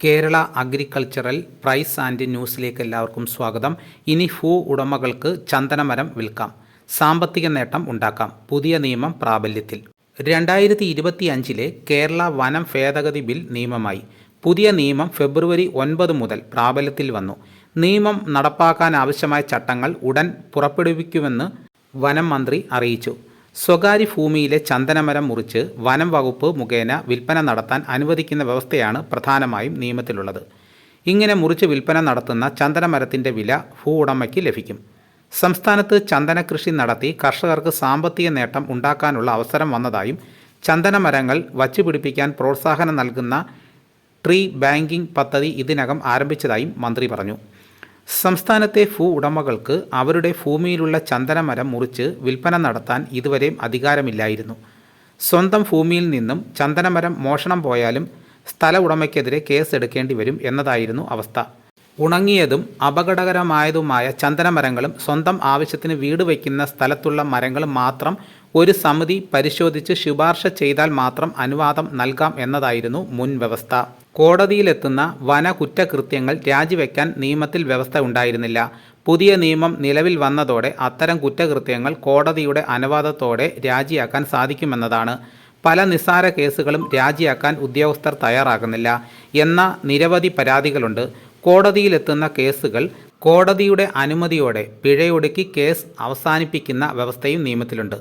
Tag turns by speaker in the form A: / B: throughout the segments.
A: Kerala agricultural price and ന്യൂസിലേക്ക് എല്ലാവർക്കും സ്വാഗതം. ഇനി ഭൂ ഉടമകൾക്ക് ചന്ദനമരം വിൽക്കാം, സാമ്പത്തിക നേട്ടം ഉണ്ടാക്കാം. പുതിയ നിയമം പ്രാബല്യത്തിൽ. 2025 കേരള വനം ഭേദഗതി ബിൽ നിയമമായി. പുതിയ നിയമം ഫെബ്രുവരി 9 മുതൽ പ്രാബല്യത്തിൽ വന്നു. നിയമം നടപ്പാക്കാനാവശ്യമായ ചട്ടങ്ങൾ ഉടൻ പുറപ്പെടുവിക്കുമെന്ന് വനം മന്ത്രി അറിയിച്ചു. സ്വകാര്യ ഭൂമിയിലെ ചന്ദനമരം മുറിച്ച് വനം വകുപ്പ് മുഖേന വിൽപ്പന നടത്താൻ അനുവദിക്കുന്ന വ്യവസ്ഥയാണ് പ്രധാനമായും നിയമത്തിലുള്ളത്. ഇങ്ങനെ മുറിച്ച് വിൽപ്പന നടത്തുന്ന ചന്ദനമരത്തിൻ്റെ വില ഭൂ ഉടമയ്ക്ക് ലഭിക്കും. സംസ്ഥാനത്ത് ചന്ദനകൃഷി നടത്തി കർഷകർക്ക് സാമ്പത്തിക നേട്ടം ഉണ്ടാക്കാനുള്ള അവസരം വന്നതായും ചന്ദനമരങ്ങൾ വച്ചുപിടിപ്പിക്കാൻ പ്രോത്സാഹനം നൽകുന്ന ട്രീ ബാങ്കിംഗ് പദ്ധതി ഇതിനകം ആരംഭിച്ചതായും മന്ത്രി പറഞ്ഞു. സംസ്ഥാനത്തെ ഭൂ ഉടമകൾക്ക് അവരുടെ ഭൂമിയിലുള്ള ചന്ദനമരം മുറിച്ച് വിൽപ്പന നടത്താൻ ഇതുവരെ അധികാരമില്ലായിരുന്നു. സ്വന്തം ഭൂമിയിൽ നിന്നും ചന്ദനമരം മോഷണം പോയാലും സ്ഥല ഉടമയ്ക്കെതിരെ കേസ് എടുക്കേണ്ടി വരും എന്നതായിരുന്നു അവസ്ഥ. ഉണങ്ങിയതും അപകടകരമായതുമായ ചന്ദനമരങ്ങളും സ്വന്തം ആവശ്യത്തിന് വീട് വയ്ക്കുന്ന സ്ഥലത്തുള്ള മരങ്ങളും മാത്രം ഒരു സമിതി പരിശോധിച്ച് ശുപാർശ ചെയ്താൽ മാത്രം അനുവാദം നൽകാം എന്നതായിരുന്നു മുൻ വ്യവസ്ഥ. കോടതിയിലെത്തുന്ന വന കുറ്റകൃത്യങ്ങൾ രാജിവെക്കാൻ നിയമത്തിൽ വ്യവസ്ഥ ഉണ്ടായിരുന്നില്ല. പുതിയ നിയമം നിലവിൽ വന്നതോടെ അത്തരം കുറ്റകൃത്യങ്ങൾ കോടതിയുടെ അനുവാദത്തോടെ രാജിയാക്കാൻ സാധിക്കുമെന്നതാണ്. പല നിസ്സാര കേസുകളും രാജിയാക്കാൻ ഉദ്യോഗസ്ഥർ തയ്യാറാകുന്നില്ല എന്ന നിരവധി പരാതികളുണ്ട്. കോടതിയിലെത്തുന്ന കേസുകൾ കോടതിയുടെ അനുമതിയോടെ പിഴയൊടുക്കി കേസ് അവസാനിപ്പിക്കുന്ന വ്യവസ്ഥയും നിയമത്തിലുണ്ട്.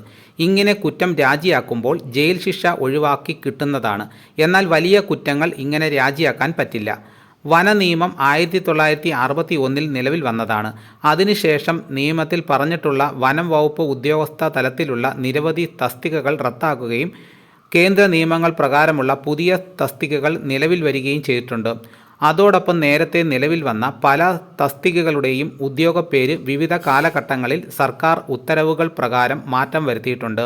A: ഇങ്ങനെ കുറ്റം രാജിയാക്കുമ്പോൾ ജയിൽ ശിക്ഷ ഒഴിവാക്കി കിട്ടുന്നതാണ്. എന്നാൽ വലിയ കുറ്റങ്ങൾ ഇങ്ങനെ രാജിയാക്കാൻ പറ്റില്ല. വന നിയമം 1961 നിലവിൽ വന്നതാണ്. അതിനുശേഷം നിയമത്തിൽ പറഞ്ഞിട്ടുള്ള വനം വകുപ്പ് ഉദ്യോഗസ്ഥ തലത്തിലുള്ള നിരവധി തസ്തികകൾ റദ്ദാക്കുകയും കേന്ദ്ര നിയമങ്ങൾ പ്രകാരമുള്ള പുതിയ തസ്തികകൾ നിലവിൽ വരികയും ചെയ്തിട്ടുണ്ട്. അതോടൊപ്പം നേരത്തെ നിലവിൽ വന്ന പല തസ്തികകളുടെയും ഉദ്യോഗപ്പേര് വിവിധ കാലഘട്ടങ്ങളിൽ സർക്കാർ ഉത്തരവുകൾ പ്രകാരം മാറ്റം വരുത്തിയിട്ടുണ്ട്.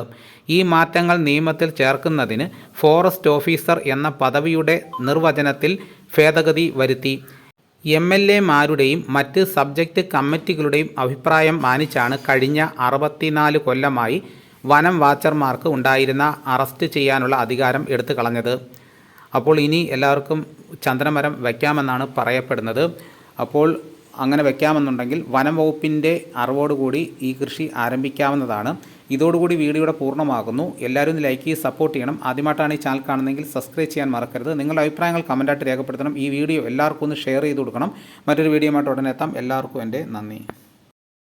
A: ഈ മാറ്റങ്ങൾ നിയമത്തിൽ ചേർക്കുന്നതിന് ഫോറസ്റ്റ് ഓഫീസർ എന്ന പദവിയുടെ നിർവചനത്തിൽ ഭേദഗതി വരുത്തി. MLA-മാരുടെയും മറ്റ് സബ്ജക്റ്റ് കമ്മിറ്റികളുടെയും അഭിപ്രായം മാനിച്ചാണ് കഴിഞ്ഞ 64 കൊല്ലമായി വനം വാച്ചർമാർക്ക് ഉണ്ടായിരുന്ന അറസ്റ്റ് ചെയ്യാനുള്ള അധികാരം എടുത്തു കളഞ്ഞത്. അപ്പോൾ ഇനി എല്ലാവർക്കും ചന്ദനമരം വയ്ക്കാമെന്നാണ് പറയപ്പെടുന്നത്. അപ്പോൾ അങ്ങനെ വയ്ക്കാമെന്നുണ്ടെങ്കിൽ വനം വകുപ്പിൻ്റെ അറിവോടുകൂടി ഈ കൃഷി ആരംഭിക്കാവുന്നതാണ്. ഇതോടുകൂടി വീഡിയോയുടെ പൂർണ്ണമാകുന്നു. എല്ലാവരും ഒന്ന് ലൈക്ക് ചെയ്ത് സപ്പോർട്ട് ചെയ്യണം. ആദ്യമായിട്ടാണ് ഈ ചാനൽ കാണുന്നതെങ്കിൽ സബ്സ്ക്രൈബ് ചെയ്യാൻ മറക്കരുത്. നിങ്ങളുടെ അഭിപ്രായങ്ങൾ കമൻറ്റായിട്ട് രേഖപ്പെടുത്തണം. ഈ വീഡിയോ എല്ലാവർക്കും ഒന്ന് ഷെയർ ചെയ്ത് കൊടുക്കണം. മറ്റൊരു വീഡിയോയുമായിട്ട് ഉടനെ എത്താം. എല്ലാവർക്കും എൻ്റെ നന്ദി.